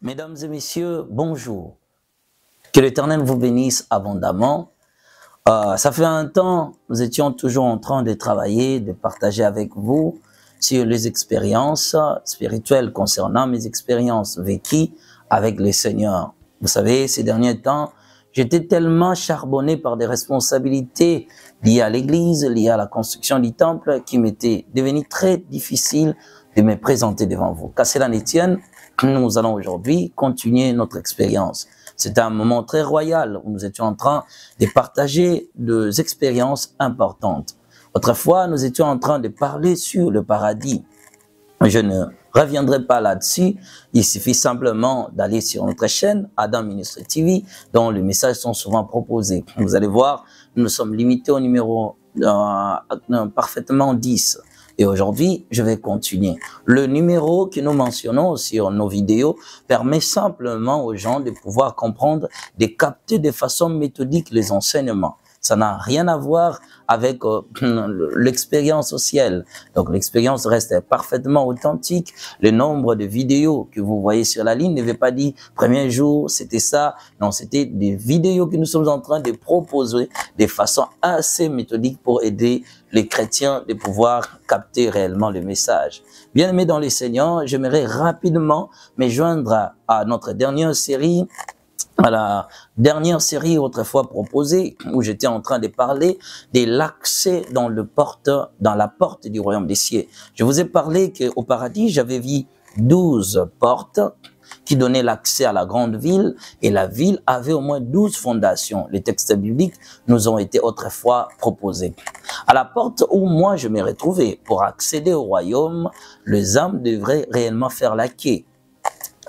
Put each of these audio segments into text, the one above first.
Mesdames et messieurs, bonjour. Que l'Éternel vous bénisse abondamment. Ça fait un temps, nous étions toujours en train de travailler, de partager avec vous sur les expériences spirituelles concernant mes expériences vécues avec le Seigneur. Vous savez, ces derniers temps, j'étais tellement charbonné par des responsabilités liées à l'Église, liées à la construction du temple, qui m'était devenu très difficile de me présenter devant vous. Qu'à cela ne tienne, nous allons aujourd'hui continuer notre expérience. C'était un moment très royal où nous étions en train de partager des expériences importantes. Autrefois, nous étions en train de parler sur le paradis. Je ne reviendrai pas là-dessus. Il suffit simplement d'aller sur notre chaîne, Adam Ministre TV, dont les messages sont souvent proposés. Vous allez voir, nous sommes limités au numéro parfaitement 10. Et aujourd'hui, je vais continuer. Le numéro que nous mentionnons sur nos vidéos permet simplement aux gens de pouvoir comprendre, de capter de façon méthodique les enseignements. Ça n'a rien à voir avec l'expérience au ciel. Donc l'expérience reste parfaitement authentique. Le nombre de vidéos que vous voyez sur la ligne ne veut pas dire premier jour, c'était ça. Non, c'était des vidéos que nous sommes en train de proposer de façon assez méthodique pour aider les chrétiens de pouvoir capter réellement le message. Bien-aimés dans le Seigneur, j'aimerais rapidement me joindre à notre dernière série, à la dernière série autrefois proposée, où j'étais en train de parler de l'accès dans la porte du royaume des cieux. Je vous ai parlé qu'au paradis, j'avais vu 12 portes qui donnaient l'accès à la grande ville, et la ville avait au moins 12 fondations. Les textes bibliques nous ont été autrefois proposés. À la porte où moi je me retrouvais, pour accéder au royaume, les âmes devraient réellement faire la queue.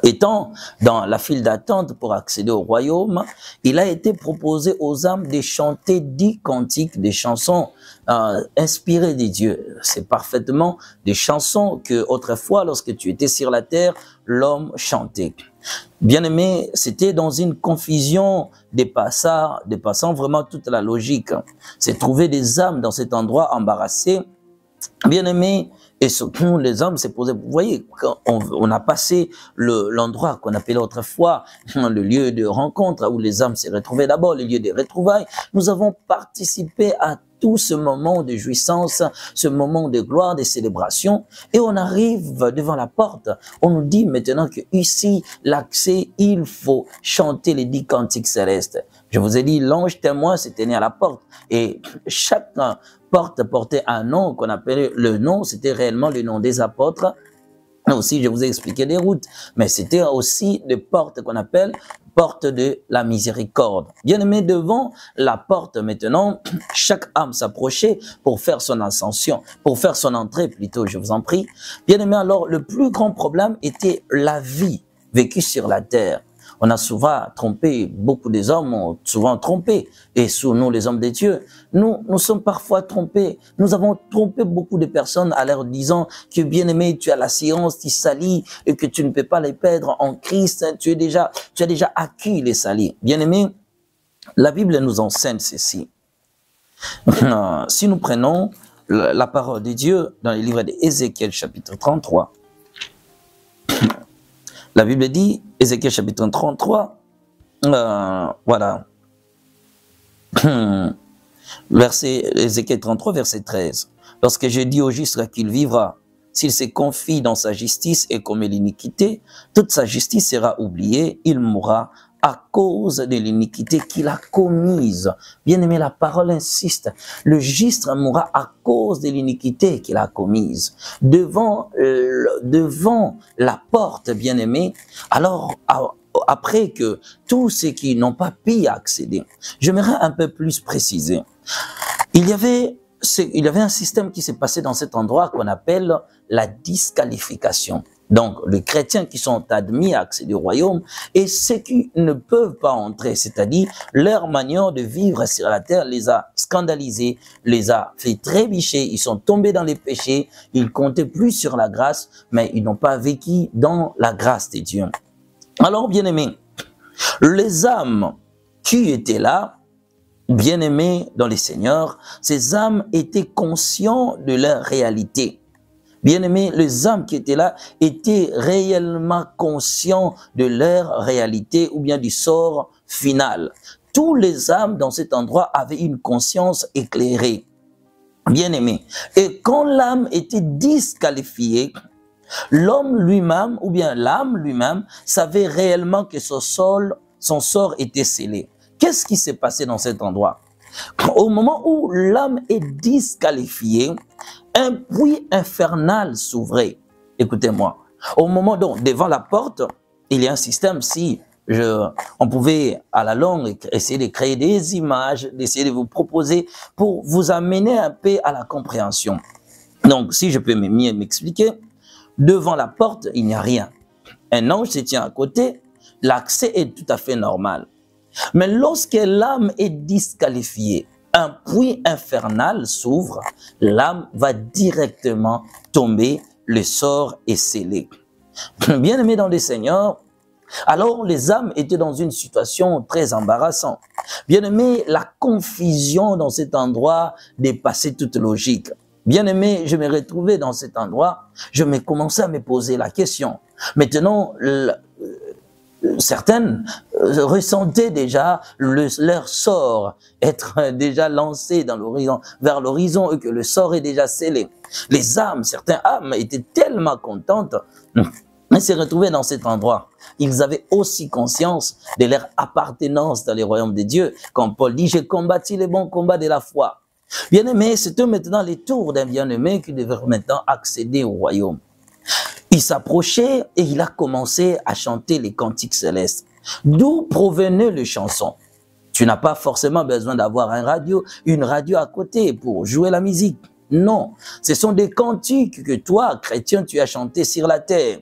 Étant dans la file d'attente pour accéder au royaume, il a été proposé aux âmes de chanter 10 cantiques, des chansons inspirées des dieux. C'est parfaitement des chansons que autrefois, lorsque tu étais sur la terre, l'homme chantait. Bien aimé, c'était dans une confusion dépassant vraiment toute la logique. C'est trouver des âmes dans cet endroit embarrassées. Bien aimé, et surtout les hommes s'est posé, vous voyez, quand on a passé l'endroit qu'on appelait autrefois le lieu de rencontre, où les hommes s'est retrouvés d'abord, le lieu de retrouvailles. Nous avons participé à tout ce moment de jouissance, ce moment de gloire, de célébration, et on arrive devant la porte. On nous dit maintenant que ici, l'accès, il faut chanter les 10 cantiques célestes. Je vous ai dit, l'ange témoin s'est tenu à la porte, et chaque porte portait un nom qu'on appelait, le nom, c'était réellement le nom des apôtres. Aussi, je vous ai expliqué des routes, mais c'était aussi des portes qu'on appelle porte de la miséricorde. Bien aimé, devant la porte maintenant, chaque âme s'approchait pour faire son ascension, pour faire son entrée plutôt, je vous en prie. Bien aimé, alors le plus grand problème était la vie vécue sur la terre. On a souvent trompé, beaucoup des hommes ont souvent trompé, et sous nous les hommes de Dieu, nous sommes parfois trompés. Nous avons trompé beaucoup de personnes à leur disant que bien aimé, tu as la science, tu salis, et que tu ne peux pas les perdre en Christ, tu as déjà acquis les salis. Bien aimé, la Bible nous enseigne ceci. Si nous prenons la parole de Dieu dans le livre d'Ézéchiel chapitre 33, la Bible dit, Ézéchiel chapitre 33, voilà, Ézéchiel 33, verset 13. Lorsque je dis au juste qu'il vivra, s'il se confie dans sa justice et commet l'iniquité, toute sa justice sera oubliée, il mourra à cause de l'iniquité qu'il a commise. Bien aimé, la parole insiste. Le juste mourra à cause de l'iniquité qu'il a commise. Devant la porte, bien aimé, alors après que tous ceux qui n'ont pas pu y accéder, j'aimerais un peu plus préciser. Il y avait un système qui s'est passé dans cet endroit qu'on appelle la disqualification. Donc, les chrétiens qui sont admis à accéder au royaume et ceux qui ne peuvent pas entrer, c'est-à-dire leur manière de vivre sur la terre les a scandalisés, les a fait trébucher, ils sont tombés dans les péchés, ils comptaient plus sur la grâce, mais ils n'ont pas vécu dans la grâce de Dieu. Alors, bien-aimés, les âmes qui étaient là, bien-aimés dans les seigneurs, ces âmes étaient conscients de leur réalité. Bien-aimés, les hommes qui étaient là étaient réellement conscients de leur réalité ou bien du sort final. Tous les âmes dans cet endroit avaient une conscience éclairée. Bien-aimés, et quand l'âme était disqualifiée, l'homme lui-même ou bien l'âme lui-même savait réellement que son sort était scellé. Qu'est-ce qui s'est passé dans cet endroit? Au moment où l'âme est disqualifiée, un puits infernal s'ouvrait. Écoutez-moi. Au moment donc, devant la porte, il y a un système, on pouvait à la longue essayer de créer des images, d'essayer de vous proposer pour vous amener un peu à la compréhension. Donc, si je peux mieux m'expliquer, devant la porte, il n'y a rien. Un ange se tient à côté, l'accès est tout à fait normal. Mais lorsque l'âme est disqualifiée, un puits infernal s'ouvre, l'âme va directement tomber, le sort est scellé. Bien-aimés dans le Seigneur, alors les âmes étaient dans une situation très embarrassante. Bien-aimés, la confusion dans cet endroit dépassait toute logique. Bien-aimé, je me retrouvais dans cet endroit, je me commençais à me poser la question. Maintenant, certaines ressentaient déjà leur sort être déjà lancé dans l'horizon, vers l'horizon et que le sort est déjà scellé. Les âmes, certaines âmes étaient tellement contentes, mais se retrouvaient dans cet endroit. Ils avaient aussi conscience de leur appartenance dans les royaumes de Dieu. Comme Paul dit, j'ai combattu le bon combat de la foi. Bien-aimé, c'était maintenant les tours d'un bien-aimé qui devait maintenant accéder au royaume. Il s'approchait et il a commencé à chanter les cantiques célestes. D'où provenaient les chansons? Tu n'as pas forcément besoin d'avoir une radio à côté pour jouer la musique. Non, ce sont des cantiques que toi, chrétien, tu as chantés sur la terre.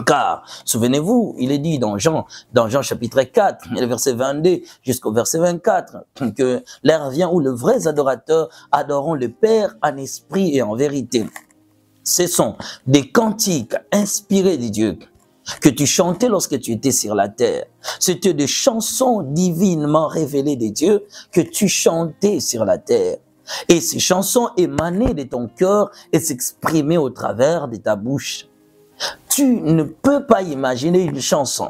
Car, souvenez-vous, il est dit dans Jean chapitre 4, le verset 22 jusqu'au verset 24, que l'heure vient où les vrais adorateurs adoreront le Père en esprit et en vérité. Ce sont des cantiques inspirés de Dieu que tu chantais lorsque tu étais sur la terre. C'était des chansons divinement révélées de Dieu que tu chantais sur la terre. Et ces chansons émanaient de ton cœur et s'exprimaient au travers de ta bouche. Tu ne peux pas imaginer une chanson.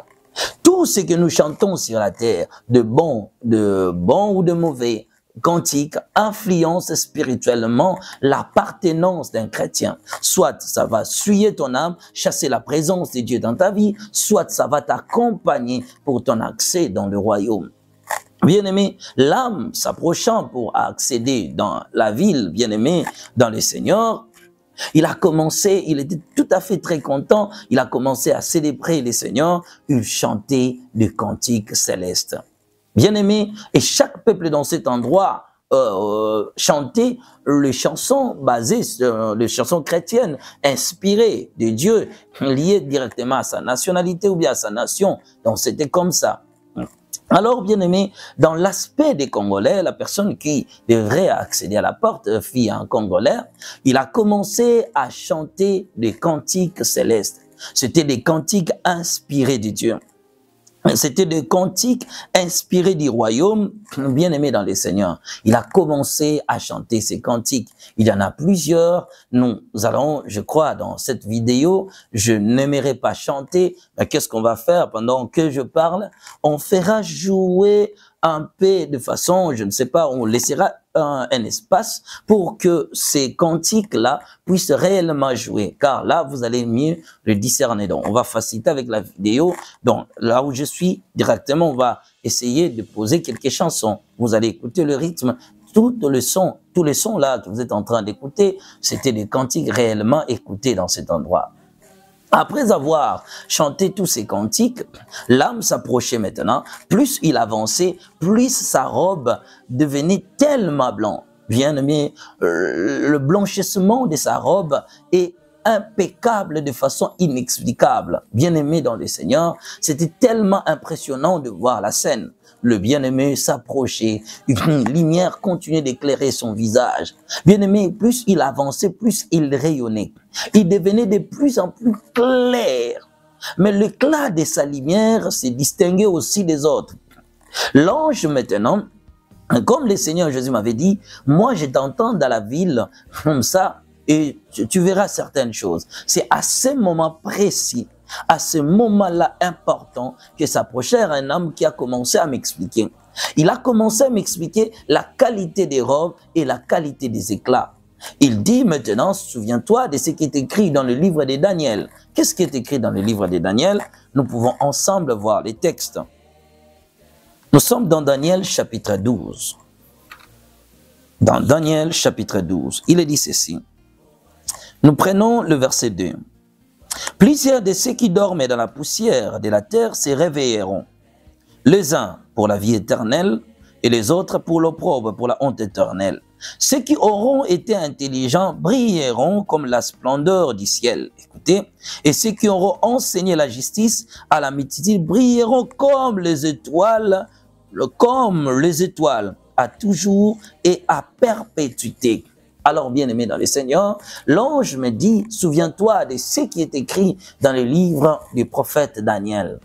Tout ce que nous chantons sur la terre, de bon ou de mauvais, cantique, influence spirituellement l'appartenance d'un chrétien. Soit ça va souiller ton âme, chasser la présence de Dieu dans ta vie, soit ça va t'accompagner pour ton accès dans le royaume. Bien-aimé, l'âme s'approchant pour accéder dans la ville, bien-aimé, dans le Seigneur, il était tout à fait très content, il a commencé à célébrer le Seigneur, il chantait des cantiques célestes. Bien-aimé, et chaque peuple dans cet endroit chantait les chansons basées sur les chansons chrétiennes, inspirées de Dieu, liées directement à sa nationalité ou bien à sa nation. Donc c'était comme ça. Alors, bien aimé, dans l'aspect des Congolais, la personne qui devrait accéder à la porte, fille un Congolais, il a commencé à chanter des cantiques célestes. C'était des cantiques inspirés de Dieu. C'était des cantiques inspirés du royaume, bien aimé dans les Seigneurs. Il a commencé à chanter ces cantiques. Il y en a plusieurs. Nous allons, je crois, dans cette vidéo, je n'aimerais pas chanter, mais qu'est-ce qu'on va faire pendant que je parle? On fera jouer un peu de façon, je ne sais pas, on laissera un espace pour que ces cantiques-là puissent réellement jouer. Car là, vous allez mieux le discerner. Donc, on va faciliter avec la vidéo. Donc, là où je suis, directement, on va essayer de poser quelques chansons. Vous allez écouter le rythme. Tous les sons là que vous êtes en train d'écouter, c'était des cantiques réellement écoutés dans cet endroit. Après avoir chanté tous ces cantiques, l'âme s'approchait maintenant. Plus il avançait, plus sa robe devenait tellement blanche. Bien aimé, le blanchissement de sa robe est impeccable de façon inexplicable. Bien aimé dans le Seigneur, c'était tellement impressionnant de voir la scène. Le bien-aimé s'approchait, une lumière continuait d'éclairer son visage. Bien-aimé, plus il avançait, plus il rayonnait. Il devenait de plus en plus clair. Mais l'éclat de sa lumière se distinguait aussi des autres. L'ange maintenant, comme le Seigneur Jésus m'avait dit, moi je t'entends dans la ville comme ça, et tu verras certaines choses. C'est à ce moment précis, à ce moment-là important, que s'approchait un homme qui a commencé à m'expliquer. Il a commencé à m'expliquer la qualité des robes et la qualité des éclats. Il dit maintenant, souviens-toi de ce qui est écrit dans le livre de Daniel. Qu'est-ce qui est écrit dans le livre de Daniel? Nous pouvons ensemble voir les textes. Nous sommes dans Daniel chapitre 12. Dans Daniel chapitre 12, il est dit ceci. Nous prenons le verset 2. Plusieurs de ceux qui dorment dans la poussière de la terre se réveilleront. Les uns pour la vie éternelle et les autres pour l'opprobre, pour la honte éternelle. Ceux qui auront été intelligents brilleront comme la splendeur du ciel. Écoutez, et ceux qui auront enseigné la justice à la multitude brilleront comme les étoiles, à toujours et à perpétuité. Alors, bien-aimé dans le Seigneur, l'ange me dit, souviens-toi de ce qui est écrit dans le livre du prophète Daniel.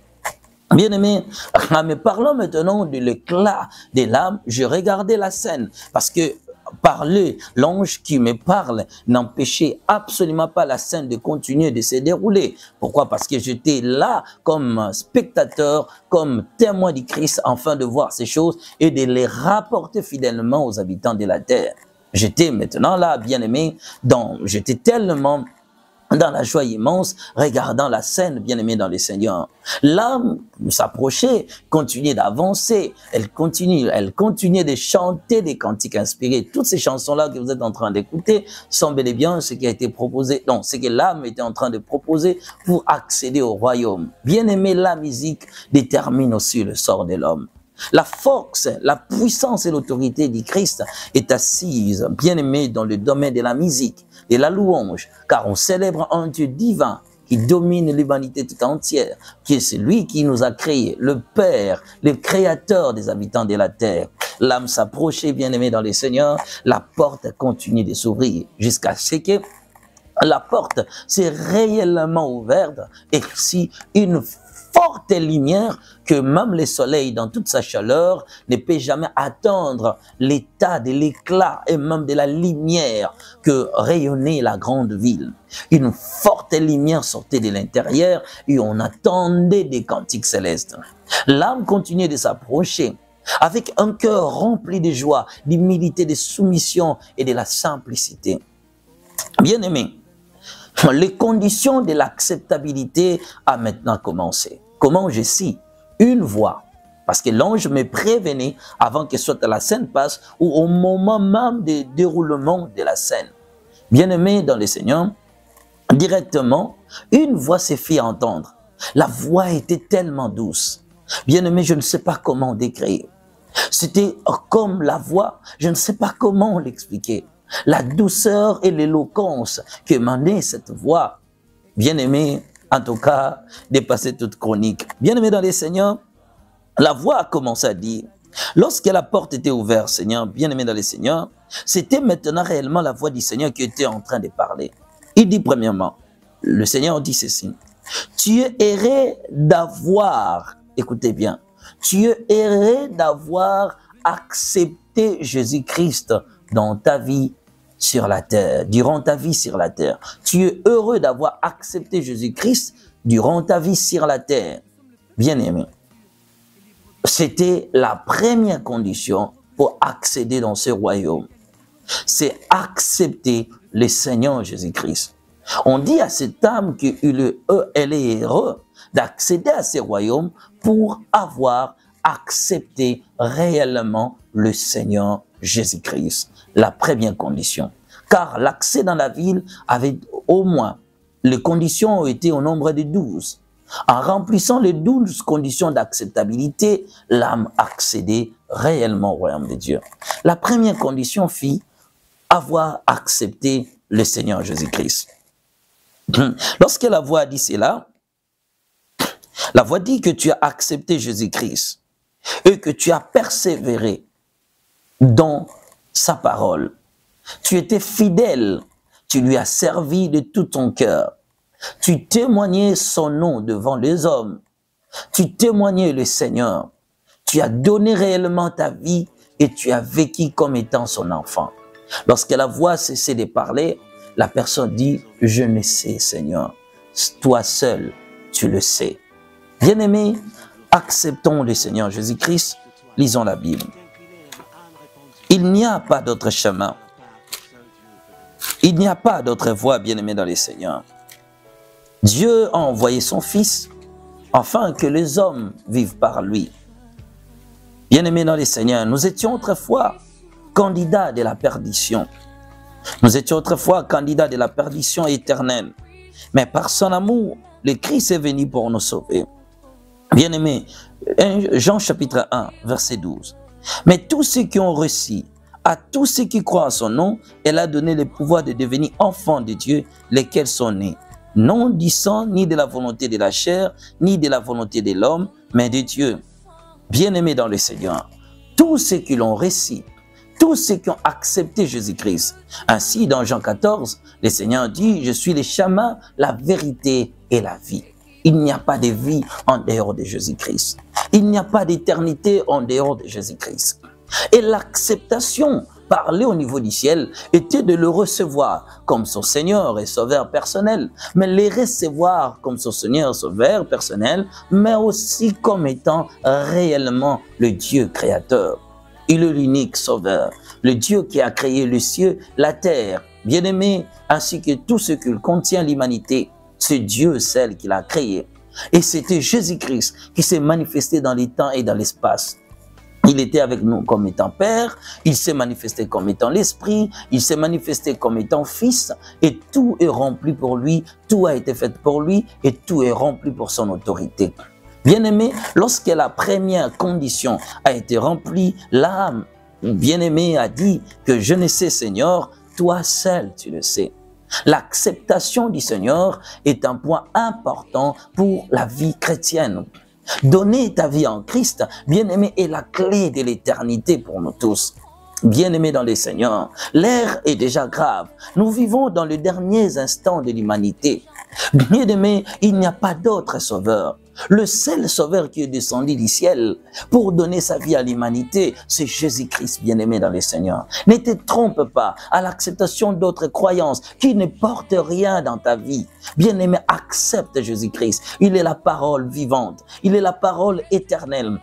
Bien-aimé, en me parlant maintenant de l'éclat des lames, je regardais la scène parce que parler, l'ange qui me parle n'empêchait absolument pas la scène de continuer de se dérouler. Pourquoi? Parce que j'étais là comme spectateur, comme témoin du Christ, afin de voir ces choses et de les rapporter fidèlement aux habitants de la terre. J'étais maintenant là, bien-aimé, j'étais tellement dans la joie immense, regardant la scène, bien-aimé dans le Seigneur. L'âme s'approchait, continuait d'avancer, elle continuait de chanter des cantiques inspirés. Toutes ces chansons-là que vous êtes en train d'écouter sont bel et bien ce qui a été proposé, non, ce que l'âme était en train de proposer pour accéder au royaume. Bien-aimé, la musique détermine aussi le sort de l'homme. La force, la puissance et l'autorité du Christ est assise, bien aimé, dans le domaine de la musique, de la louange, car on célèbre un Dieu divin qui domine l'humanité tout entière, qui est celui qui nous a créés, le Père, le Créateur des habitants de la terre. L'âme s'approchait, bien aimé dans le Seigneur, la porte continue de s'ouvrir jusqu'à ce que la porte s'est réellement ouverte et si une forte lumière que même le soleil dans toute sa chaleur ne peut jamais atteindre l'état de l'éclat et même de la lumière que rayonnait la grande ville. Une forte lumière sortait de l'intérieur et on attendait des cantiques célestes. L'âme continuait de s'approcher avec un cœur rempli de joie, d'humilité, de soumission et de la simplicité. Bien-aimés, les conditions de l'acceptabilité a maintenant commencé. Comment je sais? Une voix. Parce que l'ange me prévenait avant que soit la scène passe ou au moment même du déroulement de la scène. Bien-aimé dans le Seigneur, directement, une voix s'est fait entendre. La voix était tellement douce. Bien-aimé, je ne sais pas comment décrire. C'était comme la voix, je ne sais pas comment l'expliquer. La douceur et l'éloquence qu'émanait cette voix. Bien-aimé, en tout cas, dépassait toute chronique. Bien-aimé dans les Seigneurs, la voix a commencé à dire, lorsque la porte était ouverte, Seigneur, bien-aimé dans les Seigneurs, c'était maintenant réellement la voix du Seigneur qui était en train de parler. Il dit premièrement, le Seigneur dit ceci, tu es heureux d'avoir, écoutez bien, tu es heureux d'avoir accepté Jésus-Christ dans ta vie sur la terre, durant ta vie sur la terre. Tu es heureux d'avoir accepté Jésus-Christ durant ta vie sur la terre. Bien-aimé, c'était la première condition pour accéder dans ce royaume. C'est accepter le Seigneur Jésus-Christ. On dit à cette âme qu'elle est heureuse d'accéder à ce royaume pour avoir accepté réellement le Seigneur Jésus-Christ. La première condition. Car l'accès dans la ville avait au moins, les conditions ont été au nombre de 12. En remplissant les 12 conditions d'acceptabilité, l'âme accédait réellement au royaume de Dieu. La première condition fut avoir accepté le Seigneur Jésus-Christ. Lorsque la voix dit cela, la voix dit que tu as accepté Jésus-Christ et que tu as persévéré dans sa parole. Tu étais fidèle, tu lui as servi de tout ton cœur. Tu témoignais son nom devant les hommes. Tu témoignais le Seigneur. Tu as donné réellement ta vie et tu as vécu comme étant son enfant. Lorsque la voix cessait de parler, la personne dit, je ne sais, Seigneur. Toi seul, tu le sais. Bien-aimés, acceptons le Seigneur Jésus-Christ. Lisons la Bible. Il n'y a pas d'autre chemin. Il n'y a pas d'autre voie, bien-aimés dans le Seigneur. Dieu a envoyé son Fils afin que les hommes vivent par lui. Bien-aimés dans le Seigneur, nous étions autrefois candidats de la perdition. Nous étions autrefois candidats de la perdition éternelle. Mais par son amour, le Christ est venu pour nous sauver. Bien-aimés, Jean chapitre 1, verset 12. Mais tous ceux qui ont reçu, à tous ceux qui croient en son nom, elle a donné le pouvoir de devenir enfants de Dieu, lesquels sont nés. Non du sang, ni de la volonté de la chair, ni de la volonté de l'homme, mais de Dieu. Bien-aimés dans le Seigneur, tous ceux qui l'ont reçu, tous ceux qui ont accepté Jésus-Christ. Ainsi, dans Jean 14, le Seigneur dit, je suis le chemin, la vérité et la vie. Il n'y a pas de vie en dehors de Jésus-Christ. Il n'y a pas d'éternité en dehors de Jésus-Christ. Et l'acceptation, parler au niveau du ciel, était de le recevoir comme son Seigneur et Sauveur personnel, mais le recevoir comme son Seigneur et Sauveur personnel, mais aussi comme étant réellement le Dieu créateur. Il est l'unique Sauveur, le Dieu qui a créé le ciel, la terre, bien-aimé, ainsi que tout ce qu'il contient l'humanité. C'est Dieu, celle qui l'a créé. Et c'était Jésus-Christ qui s'est manifesté dans les temps et dans l'espace. Il était avec nous comme étant Père, il s'est manifesté comme étant l'Esprit, il s'est manifesté comme étant Fils, et tout est rempli pour lui, tout a été fait pour lui, et tout est rempli pour son autorité. Bien-aimé, lorsque la première condition a été remplie, l'âme, bien-aimé, a dit que je ne sais, Seigneur, toi seul tu le sais. L'acceptation du Seigneur est un point important pour la vie chrétienne. Donner ta vie en Christ, bien-aimé, est la clé de l'éternité pour nous tous. Bien-aimés dans le Seigneur, l'ère est déjà grave. Nous vivons dans les derniers instants de l'humanité. Bien-aimés, il n'y a pas d'autre sauveur. Le seul sauveur qui est descendu du ciel pour donner sa vie à l'humanité, c'est Jésus-Christ, bien-aimé dans le Seigneur. Ne te trompe pas à l'acceptation d'autres croyances qui ne portent rien dans ta vie. Bien-aimé, accepte Jésus-Christ. Il est la parole vivante. Il est la parole éternelle.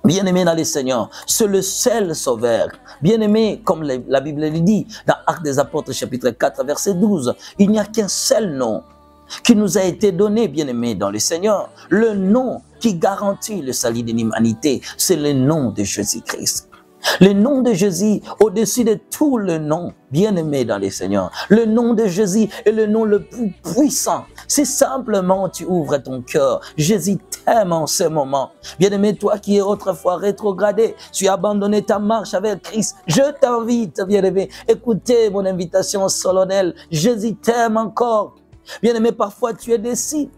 Bien-aimé dans le Seigneur, c'est le seul sauveur. Bien-aimé, comme la Bible le dit, dans Actes des Apôtres, chapitre 4, verset 12, il n'y a qu'un seul nom qui nous a été donné, bien-aimé, dans le Seigneur. Le nom qui garantit le salut de l'humanité, c'est le nom de Jésus-Christ. Le nom de Jésus, au-dessus de tout le nom, bien-aimé dans le Seigneur. Le nom de Jésus est le nom le plus puissant. Si simplement tu ouvres ton cœur, Jésus t'aime en ce moment. Bien-aimé, toi qui es autrefois rétrogradé, tu as abandonné ta marche avec Christ. Je t'invite, bien-aimé, écoutez mon invitation solennelle. Jésus t'aime encore. Bien-aimé, parfois tu es déçu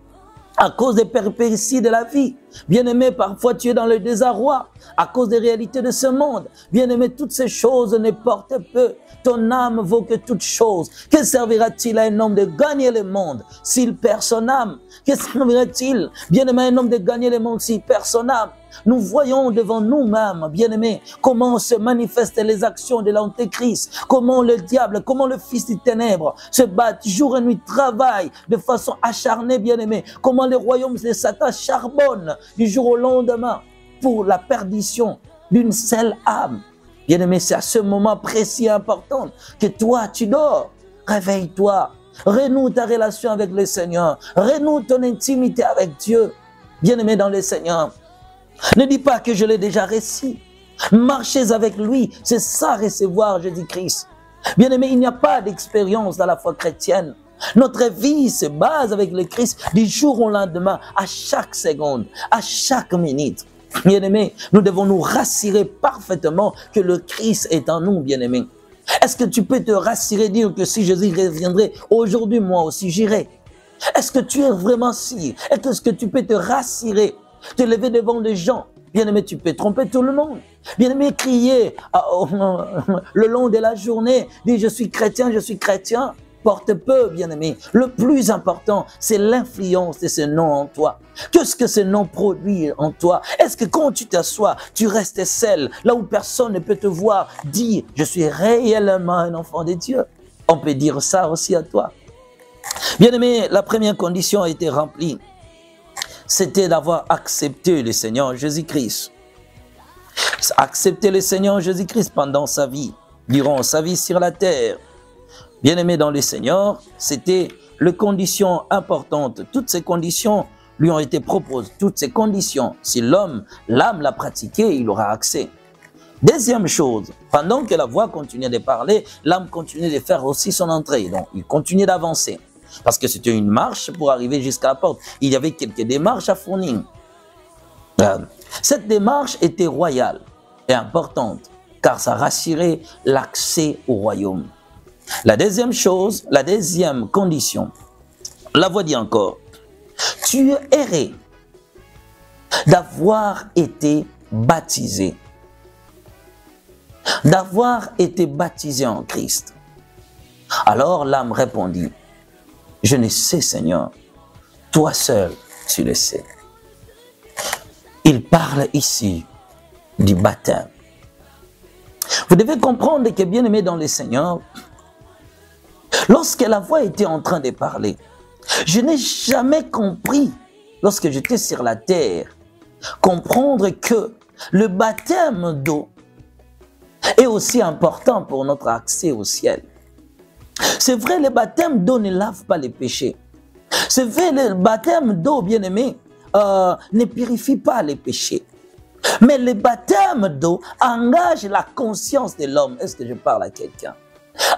à cause des péripéties de la vie. Bien-aimé, parfois tu es dans le désarroi à cause des réalités de ce monde. Bien-aimé, toutes ces choses ne portent peu. Ton âme vaut que toute chose. Que servira-t-il à un homme de gagner le monde s'il perd son âme? Que servira-t-il, bien-aimé, à un homme de gagner le monde s'il perd son âme? Nous voyons devant nous-mêmes, bien-aimés, comment se manifestent les actions de l'Antéchrist, comment le diable, comment le fils des ténèbres se battent jour et nuit, travaillent de façon acharnée, bien-aimés, comment les royaumes de Satan charbonnent du jour au lendemain pour la perdition d'une seule âme. Bien-aimé, c'est à ce moment précis et important que toi, tu dors. Réveille-toi, renoue ta relation avec le Seigneur, renoue ton intimité avec Dieu. Bien-aimé dans le Seigneur, ne dis pas que je l'ai déjà reçu. Marchez avec lui, c'est ça recevoir Jésus-Christ. Bien-aimé, il n'y a pas d'expérience dans la foi chrétienne. Notre vie se base avec le Christ du jour au lendemain, à chaque seconde, à chaque minute. Bien-aimé, nous devons nous rassurer parfaitement que le Christ est en nous, bien-aimé. Est-ce que tu peux te rassurer, dire que si Jésus reviendrait aujourd'hui, moi aussi j'irai? Est-ce que tu es vraiment sûr? Est-ce que tu peux te rassurer, te lever devant les gens? Bien-aimé, tu peux tromper tout le monde. Bien-aimé, crier le long de la journée, dire je suis chrétien, porte peu, bien-aimé. Le plus important, c'est l'influence de ce nom en toi. Qu'est-ce que ce nom produit en toi? Est-ce que quand tu t'assois, tu restes seul, là où personne ne peut te voir, dire je suis réellement un enfant de Dieu? On peut dire ça aussi à toi. Bien-aimé, la première condition a été remplie. C'était d'avoir accepté le Seigneur Jésus-Christ. Accepter le Seigneur Jésus-Christ pendant sa vie, durant sa vie sur la terre. Bien-aimé dans le Seigneur, c'était les conditions importantes. Toutes ces conditions lui ont été proposées. Toutes ces conditions, si l'âme l'a pratiqué, il aura accès. Deuxième chose, pendant que la voix continuait de parler, l'âme continuait de faire aussi son entrée. Donc, il continuait d'avancer. Parce que c'était une marche pour arriver jusqu'à la porte. Il y avait quelques démarches à fournir. Cette démarche était royale et importante, car ça rassurait l'accès au royaume. La deuxième chose, la deuxième condition, la voix dit encore, tu errais d'avoir été baptisé. D'avoir été baptisé en Christ. Alors l'âme répondit, je ne sais Seigneur, toi seul tu le sais. Il parle ici du baptême. Vous devez comprendre que bien aimé dans le Seigneur, lorsque la voix était en train de parler, je n'ai jamais compris, lorsque j'étais sur la terre, comprendre que le baptême d'eau est aussi important pour notre accès au ciel. C'est vrai, le baptême d'eau ne lave pas les péchés. C'est vrai, le baptême d'eau, bien-aimé, ne purifie pas les péchés. Mais le baptême d'eau engage la conscience de l'homme. Est-ce que je parle à quelqu'un?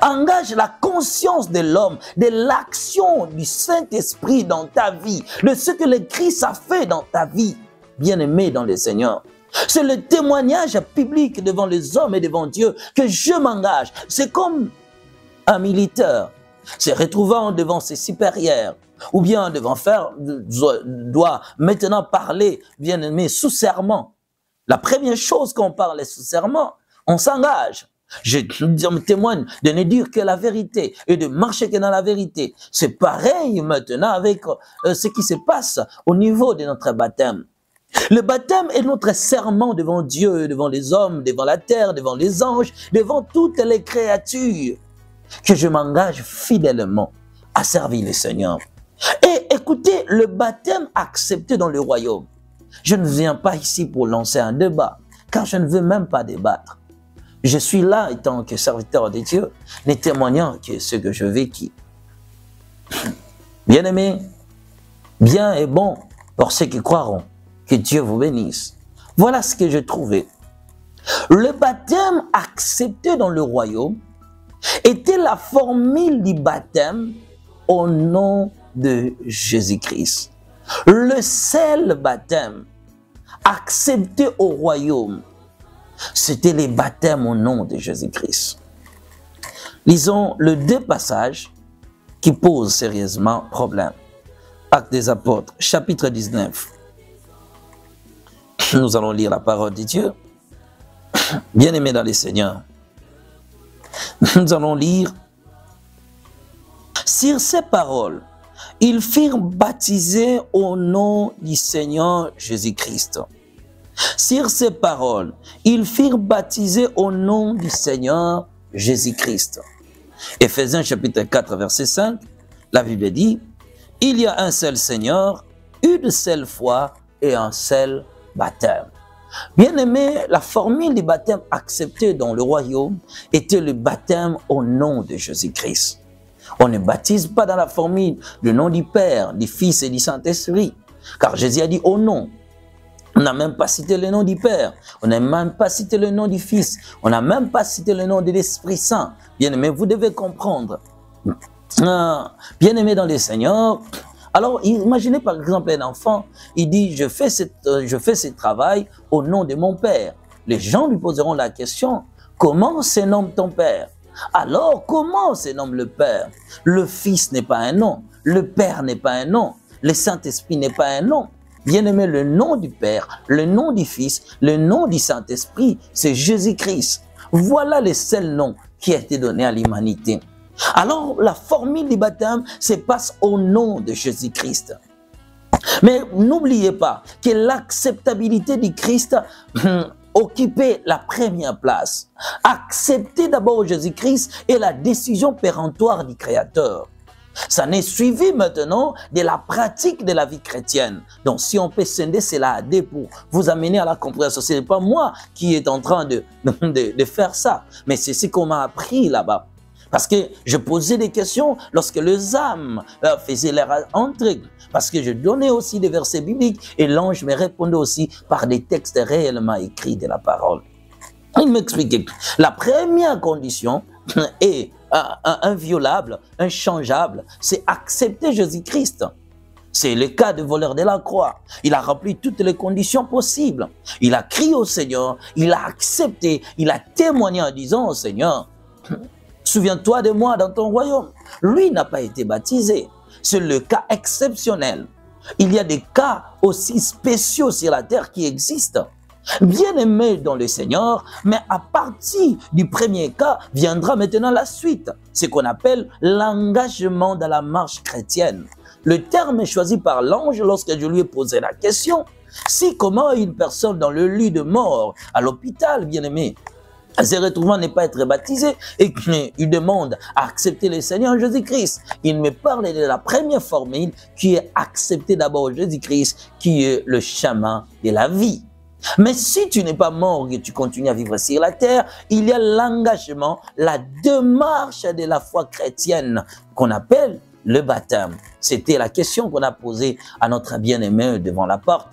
Engage la conscience de l'homme, de l'action du Saint-Esprit dans ta vie, de ce que le Christ a fait dans ta vie, bien-aimé dans le Seigneur. C'est le témoignage public devant les hommes et devant Dieu que je m'engage. C'est comme un militaire se retrouvant devant ses supérieurs ou bien doit maintenant parler, bien aimé, sous serment. La première chose qu'on parle est sous serment, on s'engage. Je me témoigne de ne dire que la vérité et de marcher que dans la vérité. C'est pareil maintenant avec ce qui se passe au niveau de notre baptême. Le baptême est notre serment devant Dieu, devant les hommes, devant la terre, devant les anges, devant toutes les créatures, que je m'engage fidèlement à servir le Seigneur. Et écoutez, le baptême accepté dans le royaume. Je ne viens pas ici pour lancer un débat, car je ne veux même pas débattre. Je suis là, étant que serviteur de Dieu, ne témoignant que ce que je vécu. Bien-aimés, bien et bon pour ceux qui croiront. Que Dieu vous bénisse. Voilà ce que j'ai trouvé. Le baptême accepté dans le royaume était la formule du baptême au nom de Jésus-Christ. Le seul baptême accepté au royaume, c'était le baptême au nom de Jésus-Christ. Lisons les deux passages qui posent sérieusement problème. Actes des Apôtres, chapitre 19. Nous allons lire la parole de Dieu. Bien-aimés dans le Seigneur, nous allons lire. Sur ces paroles, ils furent baptisés au nom du Seigneur Jésus-Christ. Sur ces paroles, ils furent baptisés au nom du Seigneur Jésus-Christ. Éphésiens chapitre 4, verset 5, la Bible dit, « Il y a un seul Seigneur, une seule foi et un seul baptême. » Bien-aimé, la formule du baptême accepté dans le royaume était le baptême au nom de Jésus-Christ. On ne baptise pas dans la formule le nom du Père, du Fils et du Saint-Esprit, car Jésus a dit au nom. On n'a même pas cité le nom du Père, on n'a même pas cité le nom du Fils, on n'a même pas cité le nom de l'Esprit Saint. Bien-aimé, vous devez comprendre. Bien-aimé dans le Seigneur, alors imaginez par exemple un enfant, il dit je fais ce travail au nom de mon Père. Les gens lui poseront la question, comment se nomme ton Père? Alors comment se nomme le Père? Le Fils n'est pas un nom, le Père n'est pas un nom, le Saint-Esprit n'est pas un nom. Bien-aimé, le nom du Père, le nom du Fils, le nom du Saint-Esprit, c'est Jésus-Christ. Voilà le seul nom qui a été donné à l'humanité. Alors, la formule du baptême se passe au nom de Jésus-Christ. Mais n'oubliez pas que l'acceptabilité du Christ occuper la première place. Accepter d'abord Jésus-Christ et la décision péremptoire du Créateur. Ça n'est suivi maintenant de la pratique de la vie chrétienne. Donc, si on peut scinder cela à deux pour vous amener à la compréhension, ce n'est pas moi qui est en train de faire ça, mais c'est ce qu'on m'a appris là-bas. Parce que je posais des questions lorsque les âmes faisaient leur entrée. Parce que je donnais aussi des versets bibliques et l'ange me répondait aussi par des textes réellement écrits de la parole. Il m'expliquait. La première condition est inviolable, inchangeable, c'est accepter Jésus-Christ. C'est le cas du voleur de la croix. Il a rempli toutes les conditions possibles. Il a crié au Seigneur, il a accepté, il a témoigné en disant au Seigneur, souviens-toi de moi dans ton royaume. Lui n'a pas été baptisé. C'est le cas exceptionnel. Il y a des cas aussi spéciaux sur la terre qui existent. Bien-aimé dans le Seigneur, mais à partir du premier cas viendra maintenant la suite, ce qu'on appelle l'engagement dans la marche chrétienne. Le terme est choisi par l'ange lorsque je lui ai posé la question. Si comment une personne dans le lit de mort, à l'hôpital, bien-aimé, se retrouvant ne pas être baptisé et qu'il demande à accepter le Seigneur Jésus-Christ, il me parle de la première formule qui est accepter d'abord Jésus-Christ, qui est le chemin de la vie. Mais si tu n'es pas mort et tu continues à vivre sur la terre, il y a l'engagement, la démarche de la foi chrétienne qu'on appelle le baptême. C'était la question qu'on a posée à notre bien-aimé devant la porte.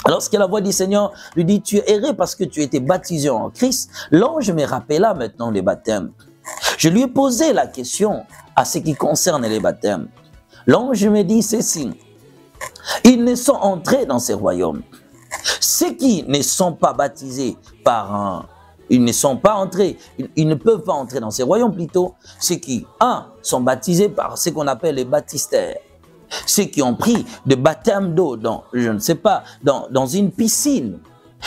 Lorsque la voix du Seigneur lui dit, tu es erré parce que tu étais baptisé en Christ, l'ange me rappela maintenant les baptêmes. Je lui ai posé la question à ce qui concerne les baptêmes. L'ange me dit ceci, ils ne sont entrés dans ces royaumes. Ceux qui ne sont pas baptisés ils ne sont pas entrés, ils ne peuvent pas entrer dans ces royaumes plutôt, ceux qui, sont baptisés par ce qu'on appelle les baptistères. Ceux qui ont pris de baptême d'eau dans, je ne sais pas, dans une piscine.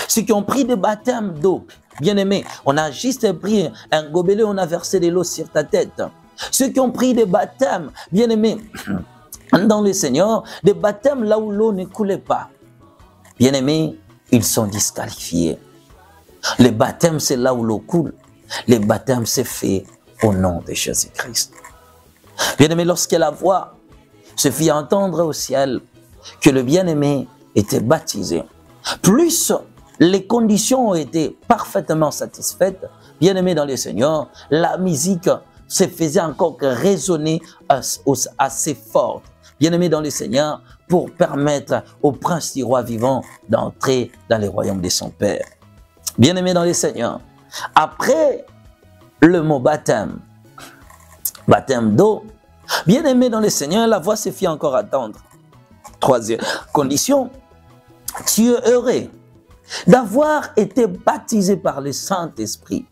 Ceux qui ont pris de baptême d'eau. Bien aimé, on a juste pris un gobelet, on a versé de l'eau sur ta tête. Ceux qui ont pris des baptêmes, bien aimé, dans le Seigneur, des baptêmes là où l'eau ne coulait pas. Bien aimé, ils sont disqualifiés. Le baptême, c'est là où l'eau coule. Le baptême, c'est fait au nom de Jésus-Christ. Bien aimé, lorsque la voix se fit entendre au ciel que le bien-aimé était baptisé, plus les conditions ont été parfaitement satisfaites, bien-aimé dans le Seigneur, la musique se faisait encore résonner assez forte, bien-aimé dans le Seigneur, pour permettre au prince du roi vivant d'entrer dans le royaume de son Père. Bien-aimé dans le Seigneur, après le mot baptême, baptême d'eau, bien-aimé dans le Seigneur, la voix se fit encore attendre. Troisième condition, tu es heureux d'avoir été baptisé par le Saint-Esprit.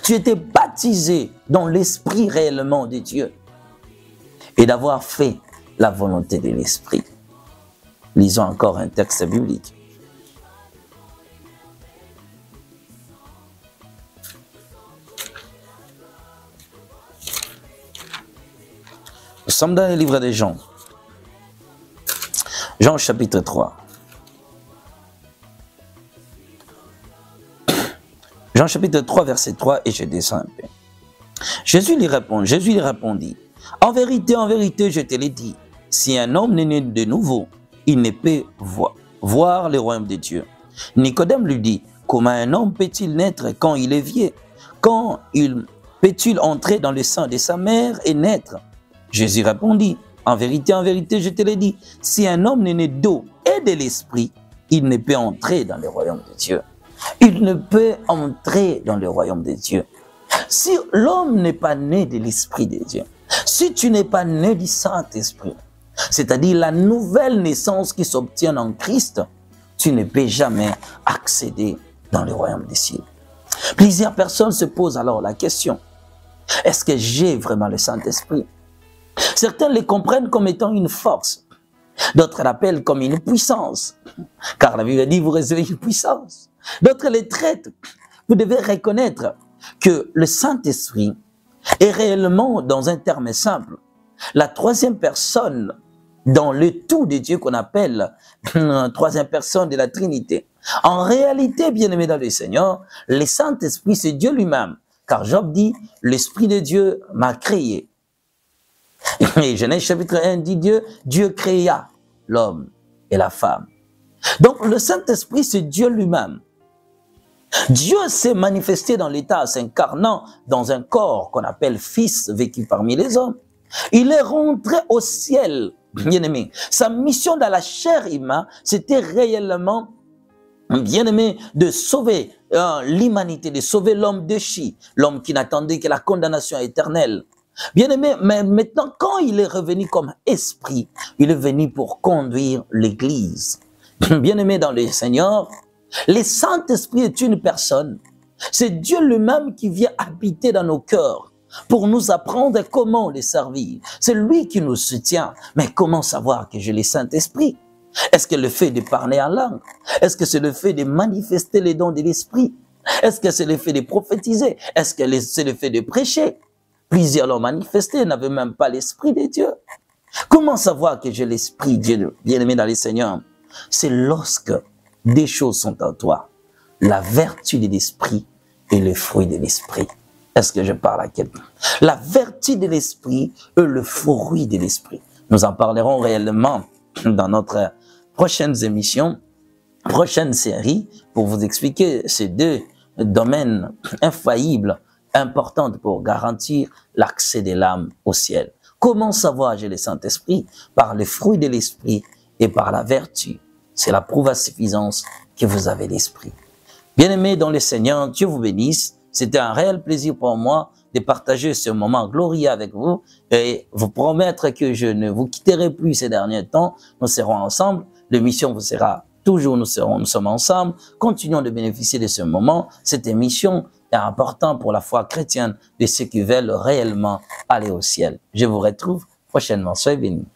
Tu étais baptisé dans l'Esprit réellement de Dieu et d'avoir fait la volonté de l'Esprit. Lisons encore un texte biblique. Nous sommes dans le livre de Jean. Jean chapitre 3. Jean chapitre 3 verset 3 et je descends un peu. Jésus lui répondit, en vérité, je te l'ai dit, si un homme n'est né de nouveau, il ne peut voir le royaume de Dieu. Nicodème lui dit, comment un homme peut-il naître quand il est vieux? Quand peut-il entrer dans le sein de sa mère et naître? Jésus répondit, en vérité, je te l'ai dit, si un homme n'est né d'eau et de l'esprit, il ne peut entrer dans le royaume de Dieu. Il ne peut entrer dans le royaume de Dieu. Si l'homme n'est pas né de l'esprit de Dieu, si tu n'es pas né du Saint-Esprit, c'est-à-dire la nouvelle naissance qui s'obtient en Christ, tu ne peux jamais accéder dans le royaume des cieux. Plusieurs personnes se posent alors la question, est-ce que j'ai vraiment le Saint-Esprit? Certains le comprennent comme étant une force, d'autres l'appellent comme une puissance, car la Bible dit vous recevez une puissance. D'autres les traitent. Vous devez reconnaître que le Saint-Esprit est réellement, dans un terme simple, la troisième personne dans le tout de Dieu qu'on appelle la troisième personne de la Trinité. En réalité, bien-aimés dans le Seigneur, le Saint-Esprit, c'est Dieu lui-même. Car Job dit, l'Esprit de Dieu m'a créé. Et Genèse chapitre 1 dit Dieu créa l'homme et la femme. Donc le Saint-Esprit, c'est Dieu lui-même. Dieu s'est manifesté dans l'état s'incarnant dans un corps qu'on appelle fils vécu parmi les hommes. Il est rentré au ciel, bien-aimé. Sa mission dans la chair humaine, c'était réellement, bien-aimé, de sauver l'humanité, de sauver l'homme déchu, l'homme qui n'attendait que la condamnation éternelle. Bien-aimé, mais maintenant, quand il est revenu comme esprit, il est venu pour conduire l'Église. Bien-aimé dans le Seigneur, le Saint-Esprit est une personne. C'est Dieu lui-même qui vient habiter dans nos cœurs pour nous apprendre comment le servir. C'est lui qui nous soutient. Mais comment savoir que j'ai le Saint-Esprit? Est-ce que le fait de parler en langue? Est-ce que c'est le fait de manifester les dons de l'Esprit? Est-ce que c'est le fait de prophétiser? Est-ce que c'est le fait de prêcher? Plusieurs l'ont manifesté, n'avaient même pas l'Esprit de Dieu. Comment savoir que j'ai l'Esprit, Dieu bien-aimé dans le Seigneur? C'est lorsque des choses sont en toi, la vertu de l'Esprit et le fruit de l'Esprit. Est-ce que je parle à quelqu'un? La vertu de l'Esprit et le fruit de l'Esprit. Nous en parlerons réellement dans notre prochaines émissions, prochaine série, pour vous expliquer ces deux domaines infaillibles, importants pour garantir l'accès de l'âme au ciel. Comment savoir j'ai le Saint-Esprit? Par le fruit de l'Esprit et par la vertu. C'est la preuve à suffisance que vous avez l'Esprit. Bien-aimés dans le Seigneur, Dieu vous bénisse. C'était un réel plaisir pour moi de partager ce moment glorieux avec vous et vous promettre que je ne vous quitterai plus ces derniers temps. Nous serons ensemble. L'émission vous sera toujours, nous sommes ensemble. Continuons de bénéficier de ce moment. Cette émission est importante pour la foi chrétienne de ceux qui veulent réellement aller au ciel. Je vous retrouve prochainement. Soyez bénis.